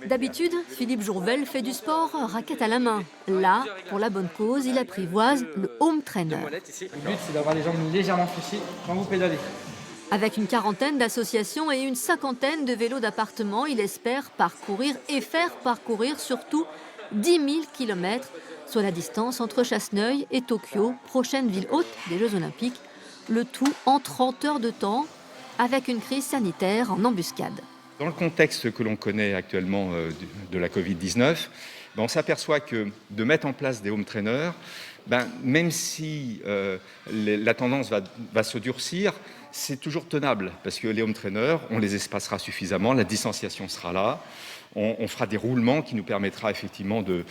D'habitude, Philippe Jourvel fait du sport raquette à la main. Là, pour la bonne cause, il apprivoise le home trainer. Le but, c'est d'avoir les jambes légèrement fléchies quand vous pédalez. Avec une quarantaine d'associations et une cinquantaine de vélos d'appartement, il espère parcourir et faire parcourir surtout 10 000 km, soit la distance entre Chasseneuil et Tokyo, prochaine ville hôte des Jeux Olympiques. Le tout en 30 heures de temps, avec une crise sanitaire en embuscade. Dans le contexte que l'on connaît actuellement de la Covid-19, on s'aperçoit que de mettre en place des home trainers, même si la tendance va se durcir, c'est toujours tenable parce que les home trainers, on les espacera suffisamment, la distanciation sera là, on fera des roulements qui nous permettra effectivement de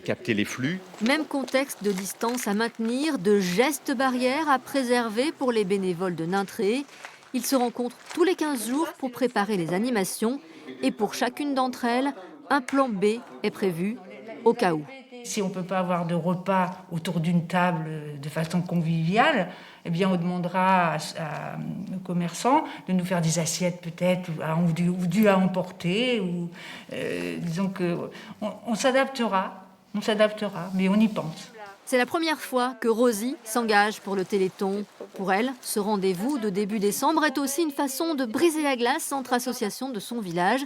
capter les flux. Même contexte de distance à maintenir, de gestes barrières à préserver pour les bénévoles de Nintré. Ils se rencontrent tous les 15 jours pour préparer les animations et pour chacune d'entre elles, un plan B est prévu au cas où. Si on ne peut pas avoir de repas autour d'une table de façon conviviale, eh bien on demandera aux commerçants de nous faire des assiettes peut-être ou du à emporter. Disons qu'on s'adaptera, mais on y pense. C'est la première fois que Rosie s'engage pour le Téléthon. Pour elle, ce rendez-vous de début décembre est aussi une façon de briser la glace entre associations de son village,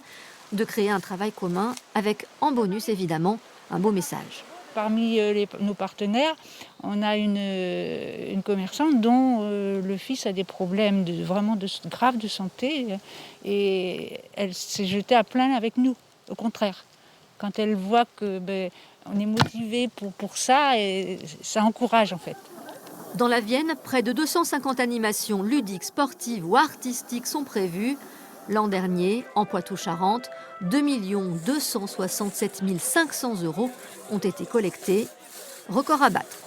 de créer un travail commun avec, en bonus évidemment, un beau message. Parmi nos partenaires, on a une commerçante dont le fils a des problèmes graves de santé et elle s'est jetée à plein avec nous, au contraire. Quand elle voit que on est motivé pour ça, et ça encourage en fait. Dans la Vienne, près de 250 animations ludiques, sportives ou artistiques sont prévues. L'an dernier, en Poitou-Charentes, 2 267 500 € ont été collectés. Record à battre.